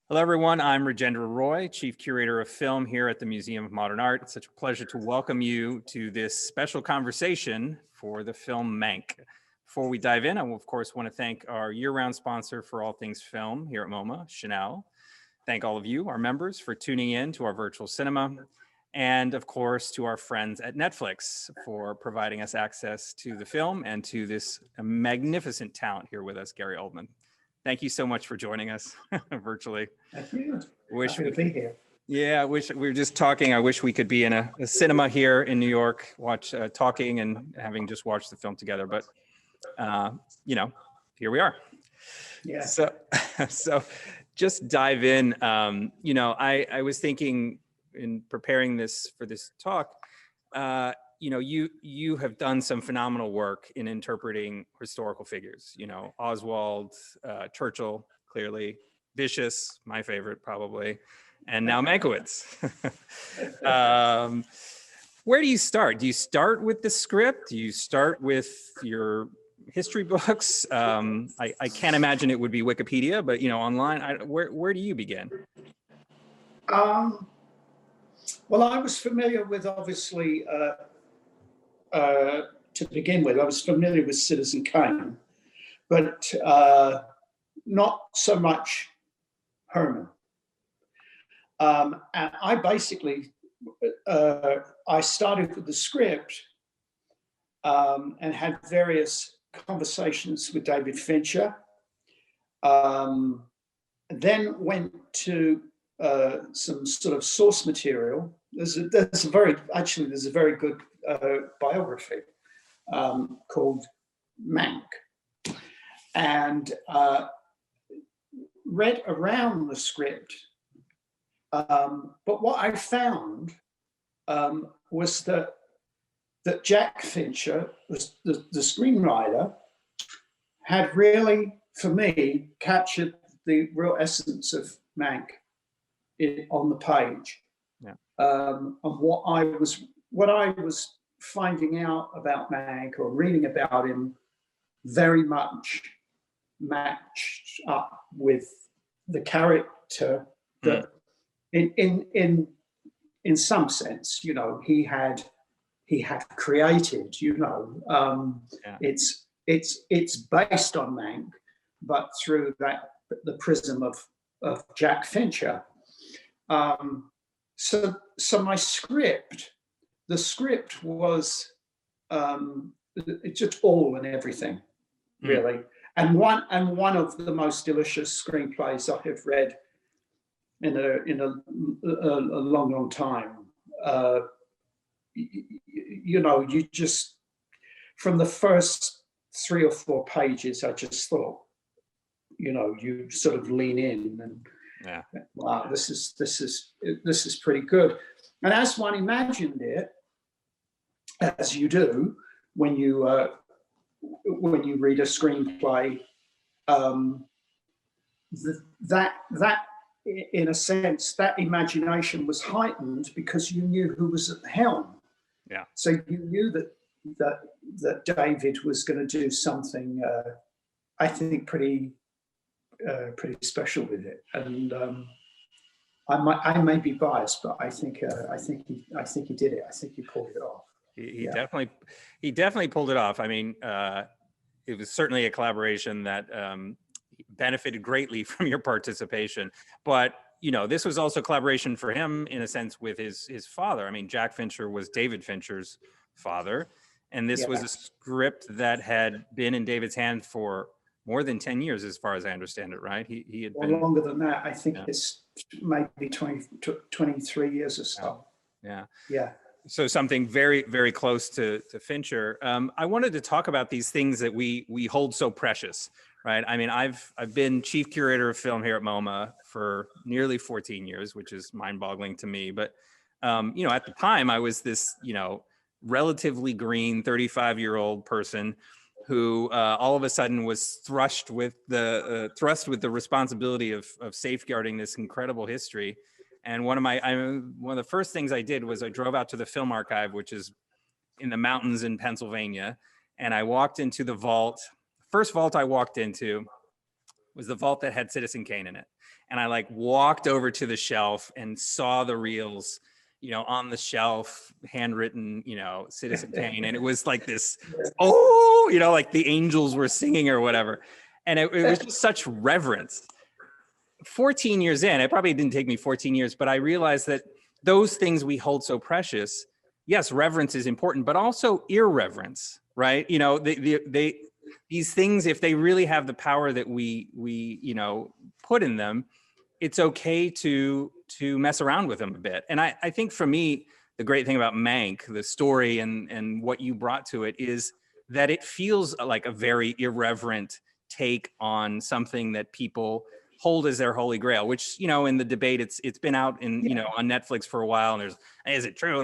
Hello, everyone. I'm Rajendra Roy, Chief Curator of Film here at the Museum of Modern Art. It's such a pleasure to welcome you to this special conversation for the film Mank. Before we dive in, I will, of course, want to thank our year-round sponsor for all things film here at MoMA, Chanel. Thank all of you, our members, for tuning in to our virtual cinema. And, of course, to our friends at Netflix for providing us access to the film and to this magnificent talent here with us, Gary Oldman. Thank you so much for joining us virtually. Thank you. Wish Happy to be here. Yeah, we were just talking. I wish we could be in a cinema here in New York, talking and having just watched the film together. But here we are. Yeah. So just dive in. I was thinking in preparing for this talk. You have done some phenomenal work in interpreting historical figures. Oswald, Churchill, clearly, Vicious, my favorite probably, and now Mankiewicz. Where do you start? Do you start with the script? Do you start with your history books? I can't imagine it would be Wikipedia, but online. Where do you begin? Well, I was familiar with, obviously, to begin with, I was familiar with Citizen Kane, but not so much Herman. And I basically, I started with the script and had various conversations with David Fincher, then went to some sort of source material. There's a very good biography called Mank, and read around the script. But what I found was that Jack Fincher, the screenwriter, had really, for me, captured the real essence of Mank on the page. Yeah. And what I was finding out about Mank or reading about him very much matched up with the character that in some sense, he had created. It's based on Mank, but through the prism of Jack Fincher. So my script, the script was it's just all and everything, really. And one of the most delicious screenplays I have read in a long time. You just, from the first 3 or 4 pages, I just thought, you sort of lean in and wow, this is pretty good. And as one imagined it, as you do when you read a screenplay, that in a sense, that imagination was heightened because you knew who was at the helm. Yeah. So you knew that David was going to do something, I think, pretty special with it. And I may be biased, but I think he did it. I think he pulled it off. He definitely pulled it off. I mean, it was certainly a collaboration that benefited greatly from your participation. But this was also collaboration for him in a sense with his father. I mean, Jack Fincher was David Fincher's father, and this was a script that had been in David's hand for more than 10 years, as far as I understand it, right? He had been longer than that. I think it's maybe 23 years or so. Yeah. Yeah. So something very, very close to Fincher. I wanted to talk about these things that we hold so precious, right? I mean, I've been chief curator of film here at MoMA for nearly 14 years, which is mind-boggling to me. But at the time, I was this relatively green 35-year-old person who all of a sudden was thrust with the responsibility of safeguarding this incredible history. And one of the first things I did was I drove out to the Film Archive, which is in the mountains in Pennsylvania, and I walked into the vault. First vault I walked into was the vault that had Citizen Kane in it. And I like walked over to the shelf and saw the reels, you know, on the shelf, handwritten, you know, Citizen Kane. And it was like this, oh, you know, like the angels were singing or whatever. And it was just such reverence. 14 years in, it probably didn't take me 14 years, but I realized that those things we hold so precious, yes, reverence is important, but also irreverence, right? You know, these things, if they really have the power that we you know, put in them, it's okay to mess around with them a bit. And I think for me, the great thing about Mank, the story and what you brought to it, is that it feels like a very irreverent take on something that people hold as their holy grail, which, you know, in the debate, it's been out in, you know, on Netflix for a while, and there's, is it true?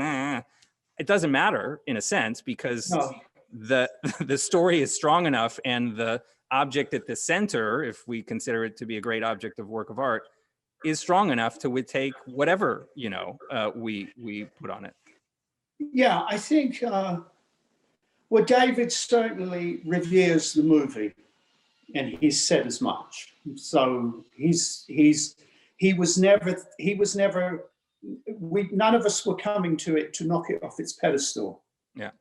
It doesn't matter in a sense, because No. the story is strong enough, and the object at the center, if we consider it to be a great object of work of art, is strong enough to take whatever, you know, we put on it. Yeah, I think, well, David certainly reveres the movie, and he's said as much. So he was never, none of us were coming to it to knock it off its pedestal. Yeah.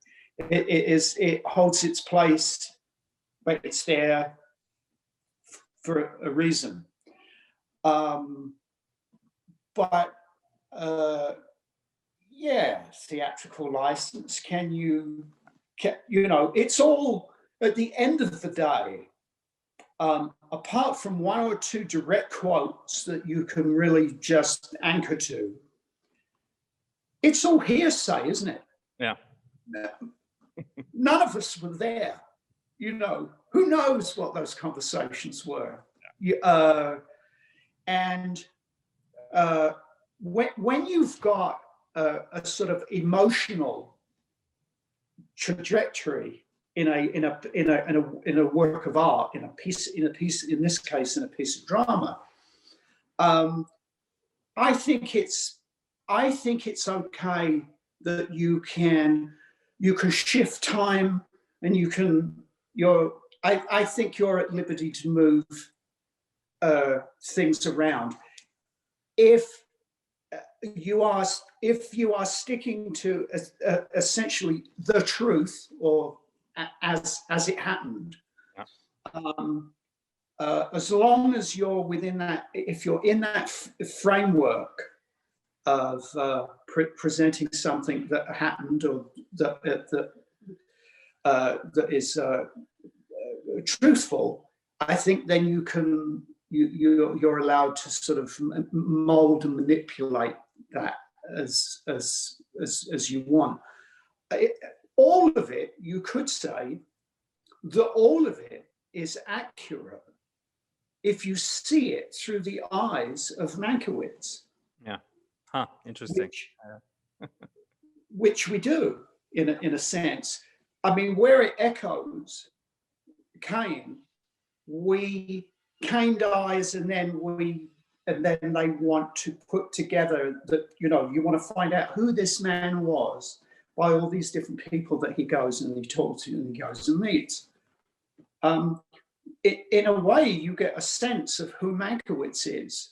It holds its place, but it's there for a reason. But yeah, theatrical license. You know, it's all, at the end of the day, apart from one or two direct quotes that you can really just anchor to, it's all hearsay, isn't it? Yeah. None of us were there. You know, who knows what those conversations were? And when you've got a sort of emotional trajectory in a work of art, in this case in a piece of drama, I think it's okay that you can shift time, and I think you're at liberty to move things around. If you are sticking to essentially the truth, or as it happened, as long as you're within that, if you're in that framework of presenting something that happened, or that is truthful, I think then you're allowed to sort of mold and manipulate that as you want. All of it, you could say that all of it is accurate if you see it through the eyes of Mankiewicz. Yeah. Huh. Interesting. Which we do in a sense. I mean, where it echoes Kane, Kane dies, and then they want to put together that, you know, you want to find out who this man was by all these different people that he goes and he talks to and he goes and meets. In a way, you get a sense of who Mankiewicz is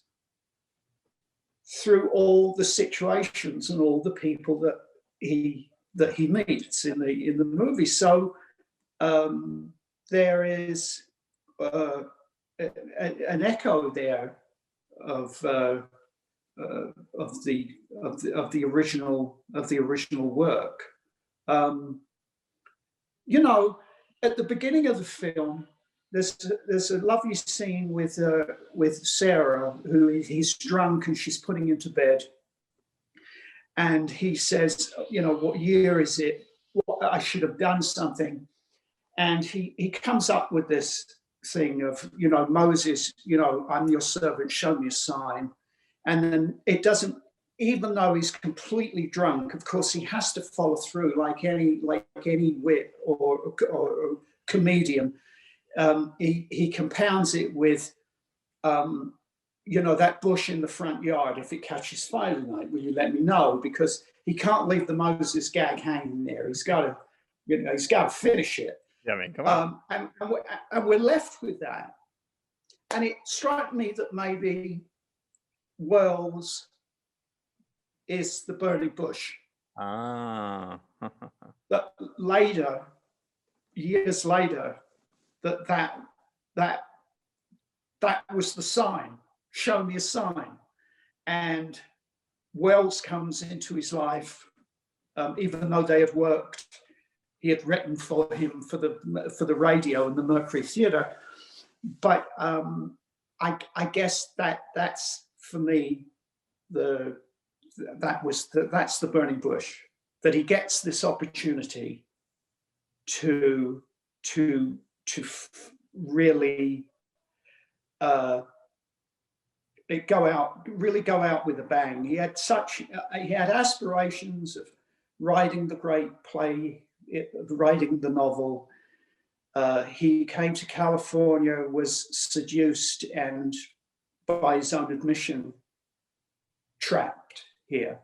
through all the situations and all the people that he meets in the movie. So there is an echo there of the original work. You know, at the beginning of the film, there's a lovely scene with Sarah, who he's drunk and she's putting him to bed, and he says, you know, what year is it? What, I should have done something. And he comes up with this thing of, you know, Moses, you know, I'm your servant, show me a sign. And then it doesn't, even though he's completely drunk, of course, he has to follow through like any wit or comedian. He compounds it with, you know, that bush in the front yard, if it catches fire tonight, will you let me know? Because he can't leave the Moses gag hanging there. He's got to, you know, he's got to finish it. Yeah, I mean, come on. And we're left with that. And it struck me that maybe Wells is the burning bush. Ah. That later, years later, that was the sign. Show me a sign. And Wells comes into his life, even though they had worked. He had written for him for the radio and the Mercury Theatre, but I guess that's for me that's the burning bush, that he gets this opportunity to really go out with a bang. He had aspirations of writing the great play, writing the novel. He came to California, was seduced, and by his own admission, trapped here.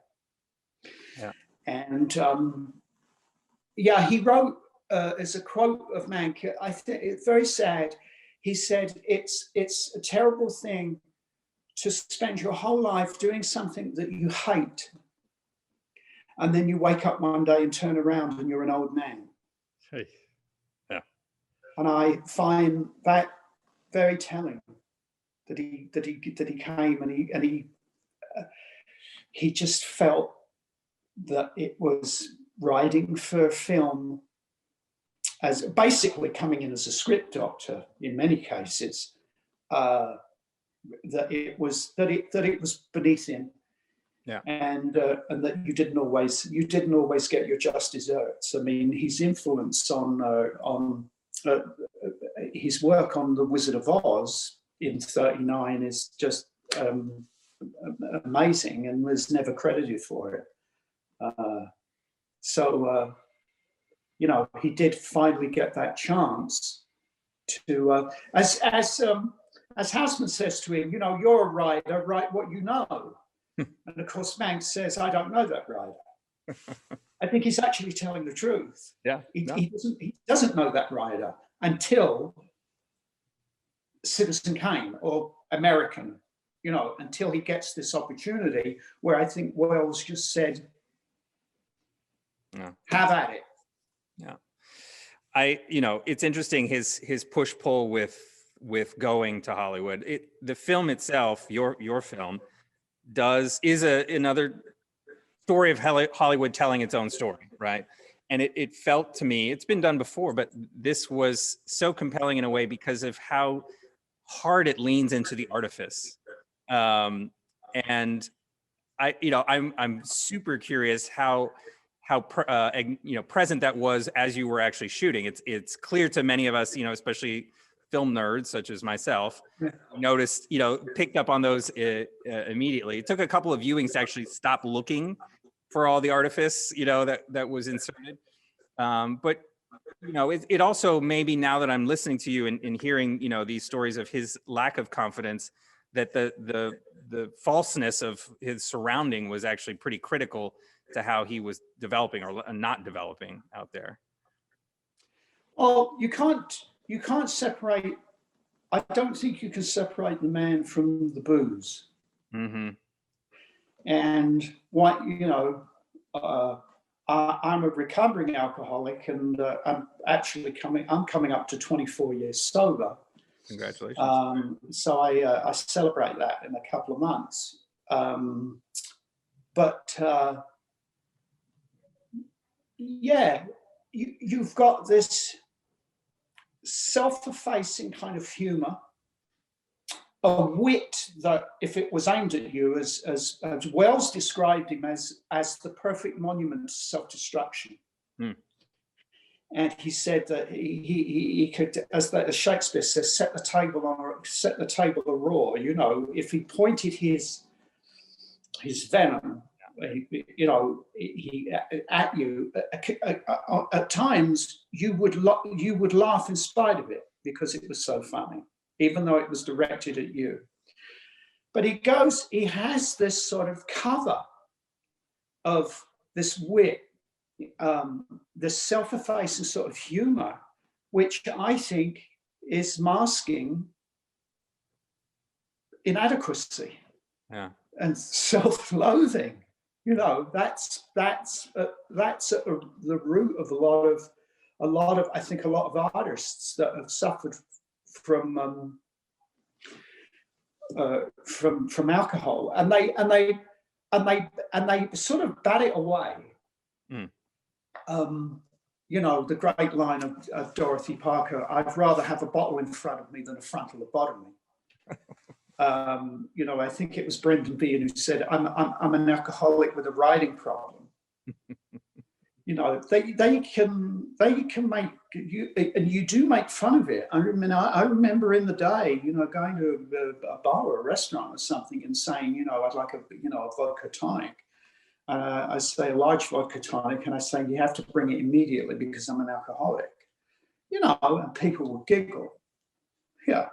Yeah. And he wrote, as a quote of Mank, I think it's very sad. He said, it's a terrible thing to spend your whole life doing something that you hate, and then you wake up one day and turn around and you're an old man. Hey. Yeah. And I find that very telling, that he came and he just felt that it was writing for film, as basically coming in as a script doctor in many cases, that it was beneath him. Yeah. And that you didn't always get your just desserts. I mean, his influence on his work on The Wizard of Oz in '39 is just amazing, and was never credited for it. He did finally get that chance to, as Houseman says to him, you're a writer, write what you know. And of course, Mank says, I don't know that writer. I think he's actually telling the truth. Yeah. He doesn't know that writer until Citizen Kane or American, until he gets this opportunity, where I think Wells just said, have at it. Yeah. It's interesting, his push-pull with going to Hollywood. The film itself, your film, is another story of Hollywood telling its own story, right? And it felt to me, it's been done before, but this was so compelling in a way because of how hard it leans into the artifice. And I'm super curious how present that was as you were actually shooting. It's clear to many of us, especially film nerds such as myself, noticed, picked up on those immediately. It took a couple of viewings to actually stop looking for all the artifice, that was inserted. But it also, maybe now that I'm listening to you and hearing, these stories of his lack of confidence, that the falseness of his surrounding was actually pretty critical to how he was developing or not developing out there. Well, you can't separate. I don't think you can separate the man from the booze. Mm-hmm. And what I'm a recovering alcoholic, and I'm coming up to 24 years sober. Congratulations. So I celebrate that in a couple of months. You've got this self-effacing kind of humor, a wit that, if it was aimed at you, as Wells described him as the perfect monument to self-destruction. And he said that he could, as Shakespeare says, set the table a roar. If he pointed his venom, at you, at times you would laugh in spite of it, because it was so funny, even though it was directed at you. But he has this sort of cover of this wit, this self-effacing sort of humor, which I think is masking inadequacy. Yeah. and self-loathing. You know, that's at the root of a lot of I think a lot of artists that have suffered from alcohol, and they sort of bat it away. You know, the great line of Dorothy Parker: "I'd rather have a bottle in front of me than a frontal lobotomy." You know, I think it was Brendan Behan who said, "I'm an alcoholic with a writing problem." You know, they can make you, and you do make fun of it. I remember in the day, you know, going to a bar or a restaurant or something and saying, you know, I'd like a vodka tonic. I say a large vodka tonic, and I say you have to bring it immediately because I'm an alcoholic. You know, and people will giggle. Yeah.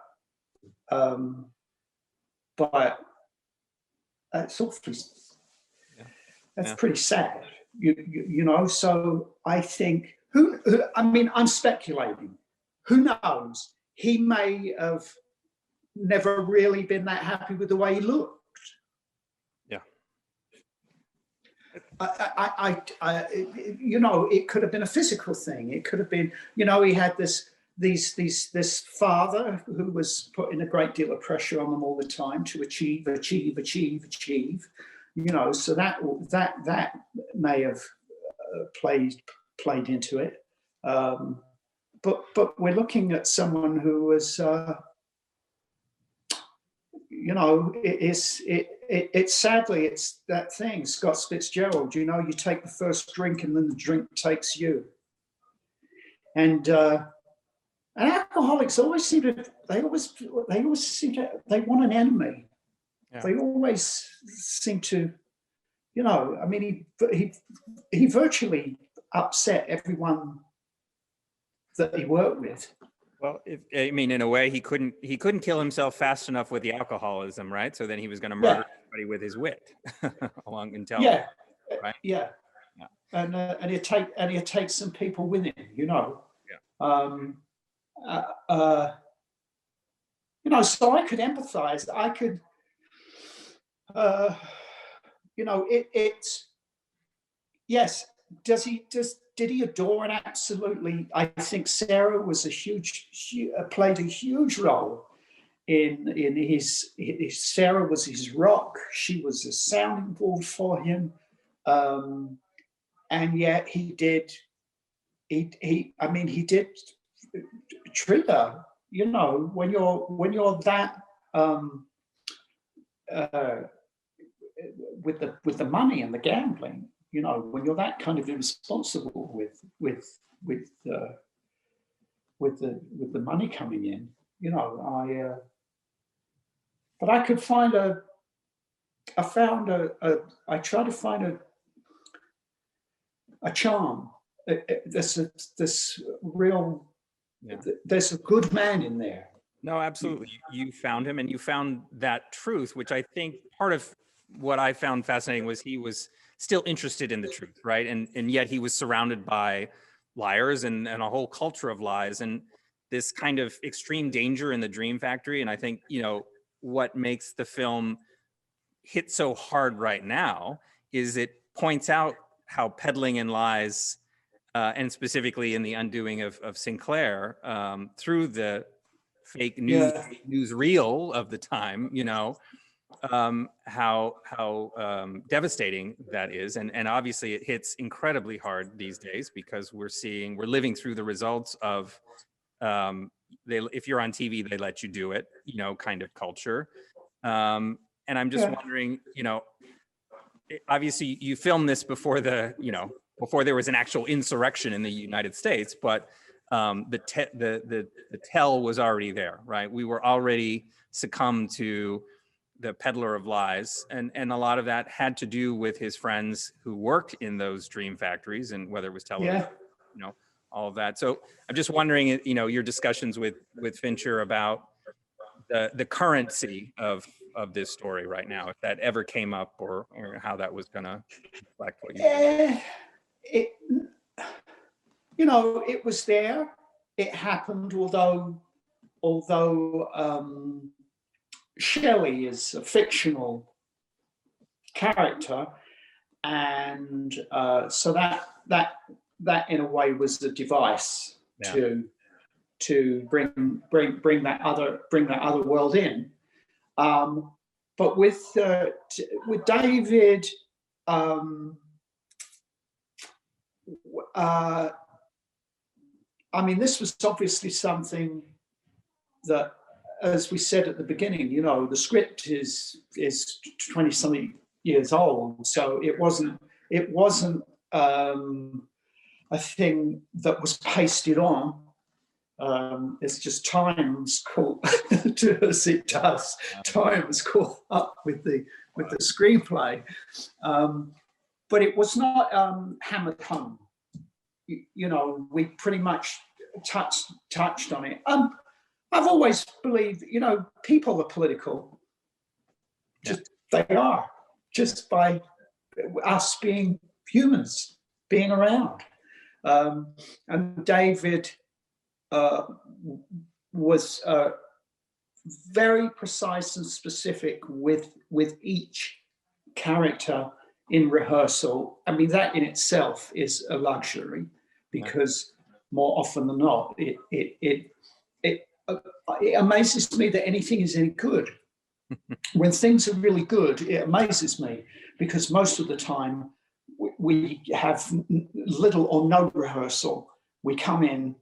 But that's awfully, that's pretty sad, you know. So I think I mean, I'm speculating. Who knows? He may have never really been that happy with the way he looked. Yeah. You know, it could have been a physical thing. It could have been, you know, he had this father who was putting a great deal of pressure on them all the time to achieve. You know, so that may have played into it. But we're looking at someone who was, you know, it's sadly, it's that thing, Scott Fitzgerald. You know, you take the first drink and then the drink takes you. And alcoholics always seem to, they want an enemy. Yeah. They always seem to, you know, I mean, he virtually upset everyone that he worked with. Well, I mean, in a way, he couldn't kill himself fast enough with the alcoholism, right? So then he was going to murder everybody with his wit, along until right? Yeah. And he'd take some people with him, you know. Yeah. You know, so I could empathize. I could, you know, it's yes. Did he adore it? Absolutely. I think Sarah was played a huge role in his. Sarah was his rock. She was a sounding board for him, and yet he did treat her. You know, when you're that with the money and the gambling. You know, when you're that kind of irresponsible with the money coming in, you know, but I could find I tried to find a charm. This real, there's a good man in there. No, absolutely. You found him, and you found that truth, which I think part of what I found fascinating was he was still interested in the truth, right? And yet he was surrounded by liars and a whole culture of lies and this kind of extreme danger in the Dream Factory. And I think, you know, what makes the film hit so hard right now is it points out how peddling in lies, and specifically in the undoing of Sinclair, through the fake news reel of the time, you know, how devastating that is, and obviously it hits incredibly hard these days because we're living through the results of if you're on TV, they let you do it, you know, kind of culture. And I'm just wondering, you know, obviously you filmed this before before there was an actual insurrection in the United States, but the tell was already there, right? We were already succumbed to the peddler of lies, and a lot of that had to do with his friends who worked in those dream factories, and whether it was television, you know, all of that. So I'm just wondering, you know, your discussions with Fincher about the currency of this story right now, if that ever came up, or how that was going to reflect what you did. You know, it was there. It happened, although Shelley is a fictional character, and so that in a way was the device to bring that other world in. But with David, I mean, this was obviously something that, as we said at the beginning, you know, the script is 20-something years old, so it wasn't a thing that was pasted on. It's just times caught as it does. Times caught up with the screenplay, but it was not hammered home. You know, we pretty much touched on it. I've always believed, you know, people are political. Just they are, just by us being humans, being around. And David was very precise and specific with each character in rehearsal. I mean, that in itself is a luxury, because more often than not, it amazes me that anything is any good. When things are really good, it amazes me, because most of the time we have little or no rehearsal. We come in,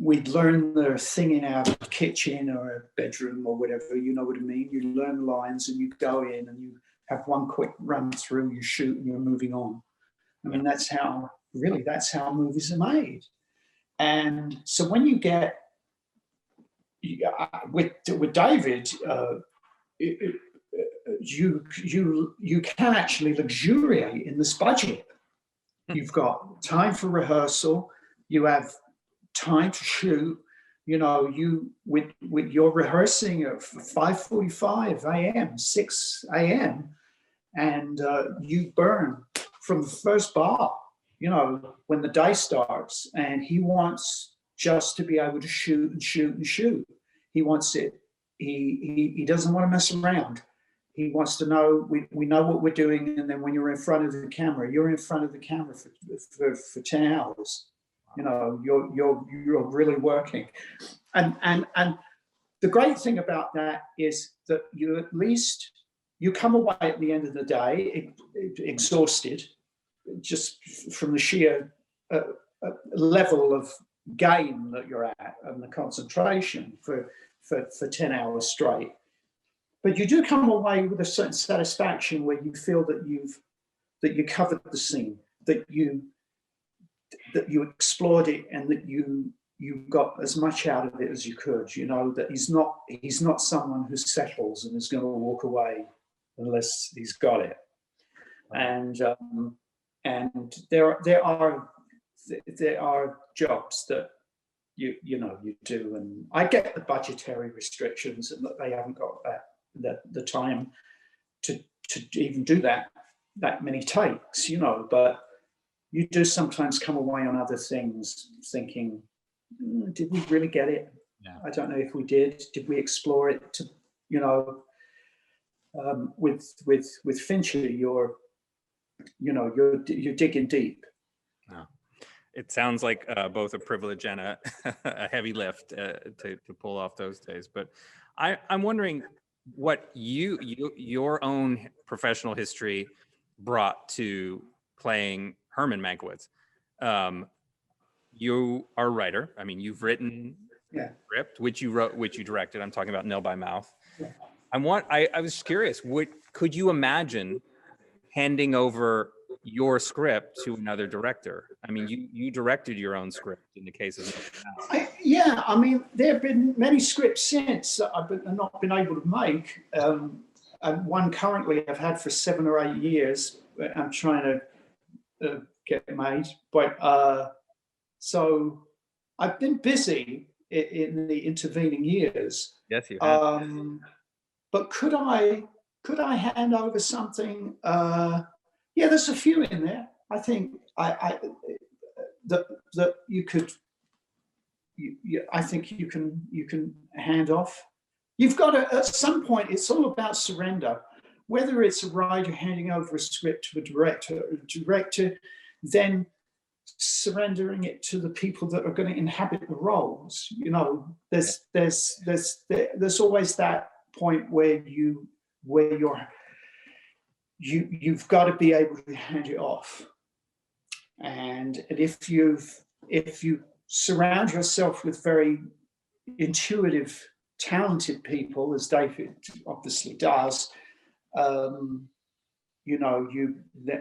we learn the thing in our kitchen or a bedroom or whatever, you know what I mean? You learn lines and you go in and you have one quick run through, you shoot and you're moving on. I mean, that's how movies are made. And so when you get, with David, you can actually luxuriate in this budget. You've got time for rehearsal, you have time to shoot. You know, with you're rehearsing at 5:45 a.m., 6 a.m., and you burn from the first bar, you know, when the day starts, and he wants just to be able to shoot and shoot and shoot. He wants it. He doesn't want to mess around. He wants to know we know what we're doing, and then when you're in front of the camera, you're in front of the camera for 10 hours. You know, you're really working, and the great thing about that is that you come away at the end of the day exhausted, just from the sheer level of game that you're at and the concentration for 10 hours straight. But you do come away with a certain satisfaction where you feel that you covered the scene, that you explored it, and that you got as much out of it as you could. You know, that he's not someone who settles and is going to walk away unless he's got it. And there are jobs that you do, and I get the budgetary restrictions and that they haven't got the time to even do that many takes, you know, but you do sometimes come away on other things thinking, did we really get it? Yeah. I don't know if we did. Did we explore it to, you know, with Fincher, you're digging deep. Yeah. It sounds like both a privilege and a heavy lift to pull off those days. But I'm wondering what your own professional history brought to playing Herman Mankiewicz. You are a writer. I mean, you've written script, which you wrote, which you directed. I'm talking about Nail by Mouth. Yeah. I was curious, could you imagine handing over your script to another director? I mean, you directed your own script in the case of Nail by Mouth. I mean, there have been many scripts since that I've not been able to make. And one currently I've had for 7 or 8 years. I'm trying to get made, but so I've been busy in the intervening years. Yes, you have. But could I hand over something? Yeah, there's a few in there. I think that you could. I think you can hand off. You've got to, at some point. It's all about surrender. whether it's a writer handing over a script to a director then surrendering it to the people that are going to inhabit the roles. You know, there's always that point where you've got to be able to hand it off. And if you surround yourself with very intuitive, talented people, as David obviously does, you know,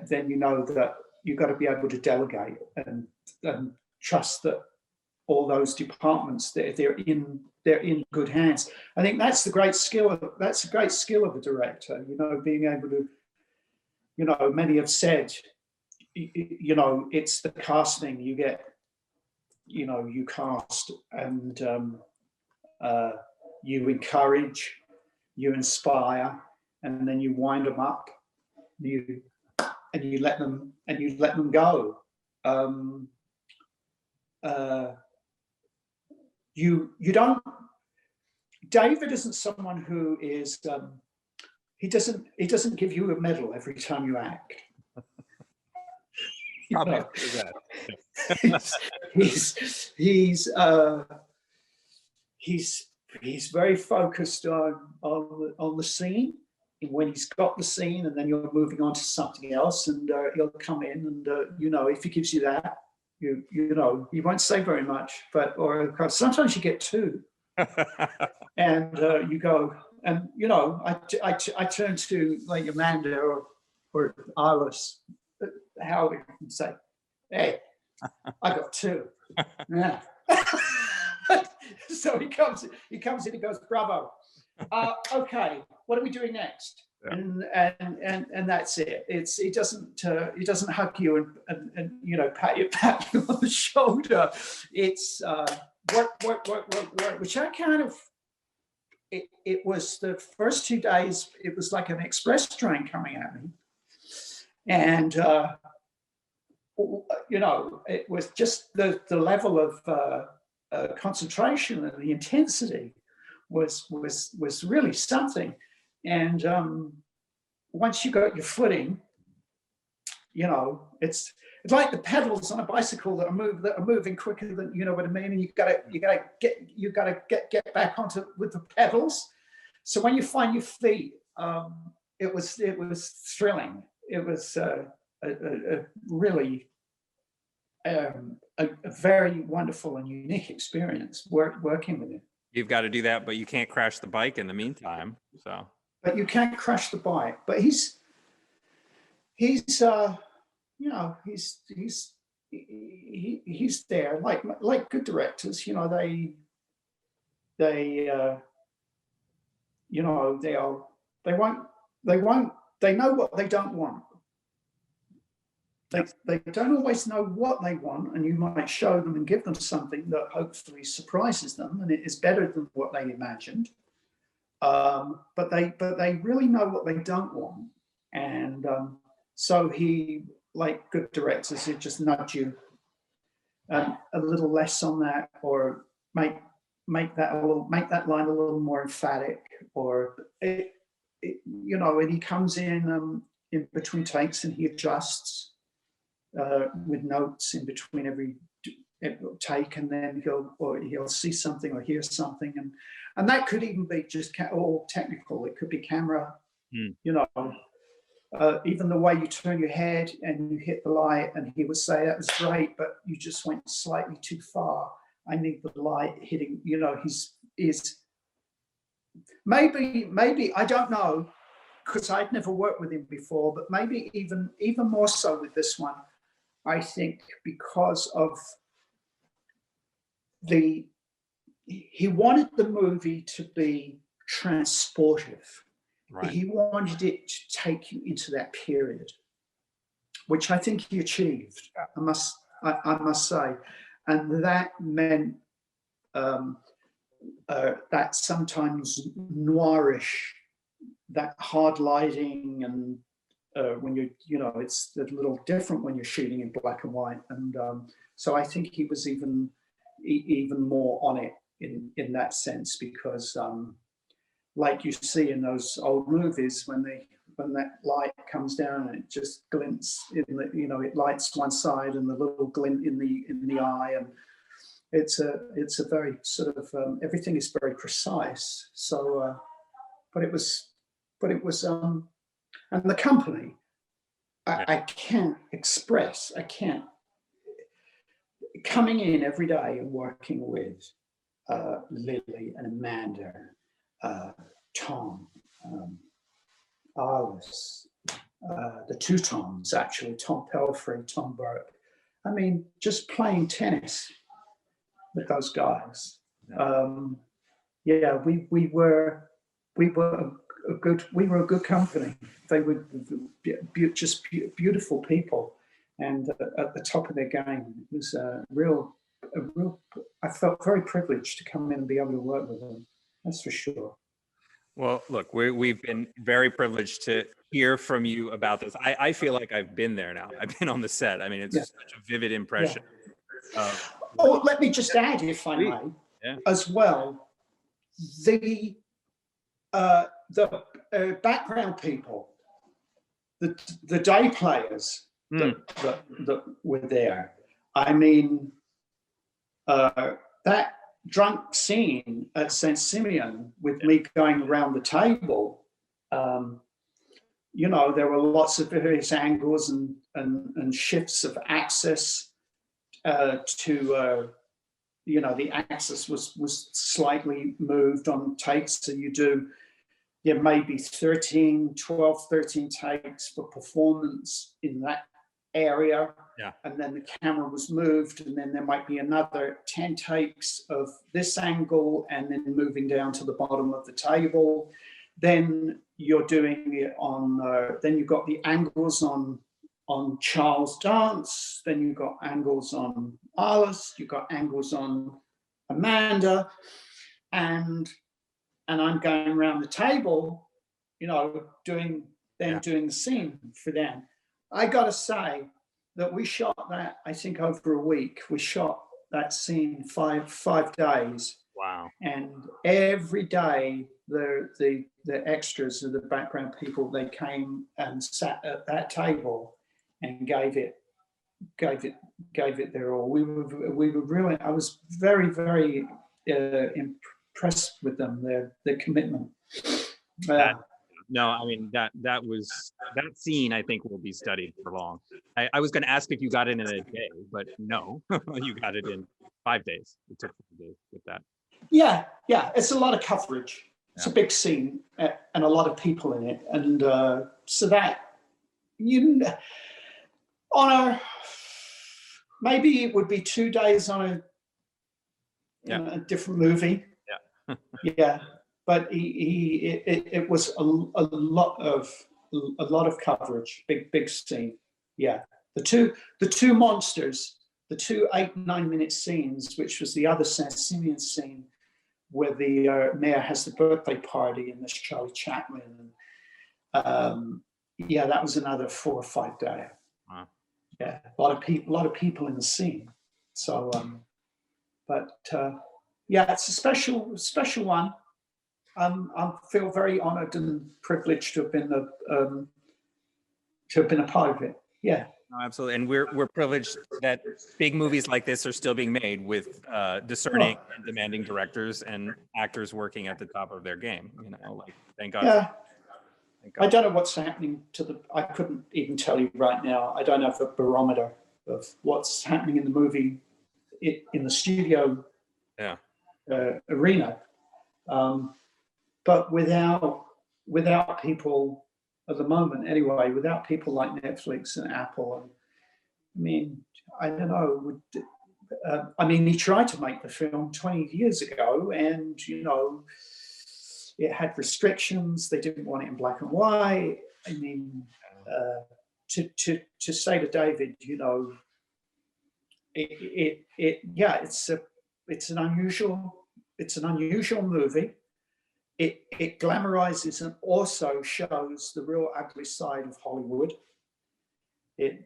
then you know that you've got to be able to delegate and trust that all those departments they're in good hands. I think that's a great skill of a director. You know, being able to, you know, many have said, you know, it's the casting. You get, you know, you cast and you encourage, you inspire, and then you wind them up. You let them go. You don't. David isn't someone who is. He doesn't give you a medal every time you act. You know? He's very focused on the scene. When he's got the scene, and then you're moving on to something else, and he'll come in, and you know, if he gives you that, you know, he won't say very much, or sometimes you get two, and you go, and you know, I turn to like Amanda or Iris, Howard, and say, "Hey, I got two." Yeah. So he comes in, he goes, "Bravo." Okay, what are we doing next? Yeah. And that's it. He doesn't hug you and you know, pat you on the shoulder. It's work, which I kind of. It was the first 2 days. It was like an express train coming at me, and you know, it was just the level of concentration and the intensity was really something. And once you got your footing, you know, it's like the pedals on a bicycle that are moving quicker than, you know what I mean, and you gotta get back onto with the pedals. So when you find your feet, it was thrilling. It was a really a very wonderful and unique experience working with him. You've got to do that, but you can't crash the bike in the meantime. So, but you can't crash the bike. But he's you know, he's there. Like good directors, you know, they you know, they know what they don't want. They don't always know what they want, and you might show them and give them something that hopefully surprises them, and it is better than what they imagined. But they really know what they don't want, and so he, like good directors, he just nudge you a little less on that, or make that line a little more emphatic, or you know, and he comes in between takes and he adjusts. With notes in between every take, and then he'll see something or hear something, and that could even be just all technical. It could be camera, you know, even the way you turn your head and you hit the light, and he would say, "That was great, but you just went slightly too far. I need the light hitting." You know, he's maybe I don't know, because I'd never worked with him before, but maybe even more so with this one. I think because of he wanted the movie to be transportive. Right. He wanted it to take you into that period, which I think he achieved, I must say. And that meant that sometimes noirish, that hard lighting, and when you know, it's a little different when you're shooting in black and white, and so I think he was even more on it in that sense, because like you see in those old movies when when that light comes down and it just glints in the, you know, it lights one side and the little glint in the eye, and it's a very sort of everything is very precise. So, but it was and the company, I can't express, I can't, coming in every day and working with Lily and Amanda, Tom, Arliss, the two Toms, actually, Tom Pelfrey, Tom Burke. I mean, just playing tennis with those guys. We were a good company. They were just beautiful people, and at the top of their game. It was a real. I felt very privileged to come in and be able to work with them. That's for sure. Well, look, we've been very privileged to hear from you about this. I feel like I've been there now. I've been on the set. I mean, it's such a vivid impression. Oh, let me just add, if I may, as well, the background people, the day players that were there. I mean, that drunk scene at St. Simeon with me going around the table, you know, there were lots of various angles and shifts of access to, you know, the axis was slightly moved on takes. So you do, maybe 12, 13 takes for performance in that area. Yeah. And then the camera was moved, and then there might be another 10 takes of this angle, and then moving down to the bottom of the table. Then you're doing it on, then you've got the angles on Charles Dance, then you've got angles on Arliss, you've got angles on Amanda, and I'm going around the table, you know, doing the scene for them. I gotta say that we shot that, I think, over a week. We shot that scene five days. Wow. And every day the extras or the background people, they came and sat at that table and gave it their all. We were really, I was very, very impressed with them, their commitment. No, I mean, that scene, I think, will be studied for long. I was going to ask if you got it in a day, but no, you got it in 5 days. It took 5 days with that. Yeah, it's a lot of coverage. It's a big scene and a lot of people in it, and so that maybe it would be 2 days on a different movie. Yeah. But it was a lot of coverage, big scene. Yeah, the two monsters, the 2 8-9 minute scenes, which was the other St. Simeon scene, where the mayor has the birthday party and there's Charlie Chaplin. That was another 4 or 5 days. Wow. Yeah, a lot of people in the scene. So, it's a special one. I feel very honoured and privileged to have been a part of it. Yeah. No, absolutely, and we're privileged that big movies like this are still being made with discerning and demanding directors and actors working at the top of their game. You know, like, thank God. Yeah. I don't know what's happening I couldn't even tell you right now. I don't have a barometer of what's happening in the movie, in the studio arena. But without people at the moment, anyway, without people like Netflix and Apple, I mean, I don't know. He tried to make the film 20 years ago, and you know, it had restrictions. They didn't want it in black and white. I mean, to say to David, you know, it's an unusual movie. It glamorizes and also shows the real ugly side of Hollywood. In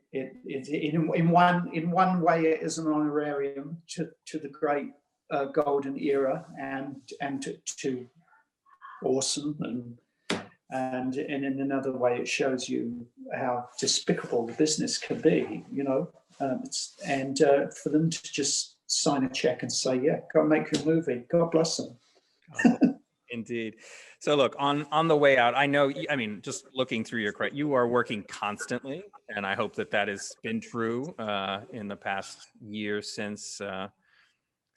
one way, it is an honorarium to the great golden era and to Orson and in another way, it shows you how despicable the business can be. For them to just sign a check and say, "Yeah, go make your movie." God bless them. Indeed. So look, on the way out, I know, I mean, just looking through your credit, you are working constantly, and I hope that has been true in the past year since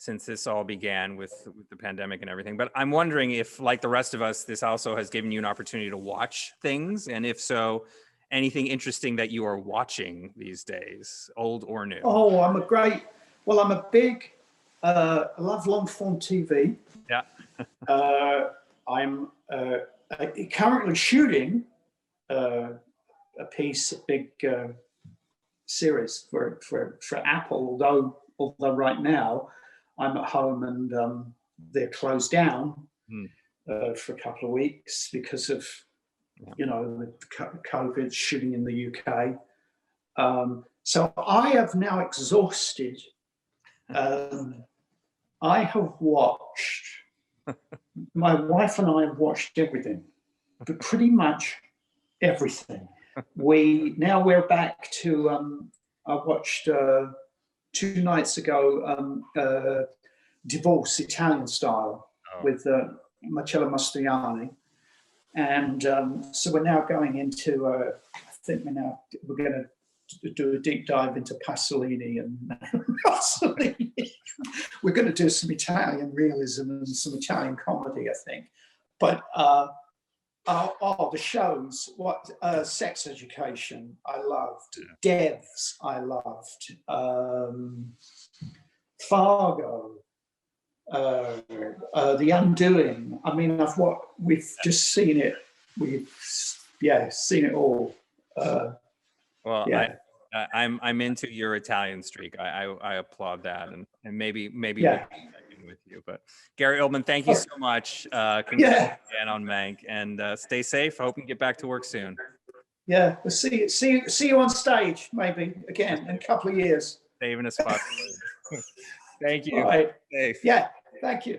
this all began with the pandemic and everything. But I'm wondering if, like the rest of us, this also has given you an opportunity to watch things, and if so, anything interesting that you are watching these days, old or new? Oh, I'm a big, I love long form TV. Yeah. I'm currently shooting a big series for Apple, although right now I'm at home and they're closed down for a couple of weeks because of COVID shooting in the UK. So I have now exhausted. I have watched. My wife and I have watched everything, but pretty much everything. We're back to. I watched 2 nights ago Divorce Italian Style with Marcello Mastroianni, and so we're now going into. I think we're going to do a deep dive into Pasolini and Rossellini. We're going to do some Italian realism and some Italian comedy, I think. But the shows, Sex Education, I loved. Devs, I loved. Fargo, The Undoing. I mean, we've just seen it. We've seen it all. Well, yeah. I'm into your Italian streak. I applaud that, and maybe we'll be with you. But Gary Oldman, thank you so much. Congrats again on Mank, and stay safe. I hope you get back to work soon. Yeah, we'll see you on stage maybe again in a couple of years. Saving a spot. Thank you. All right. Safe. Yeah, thank you.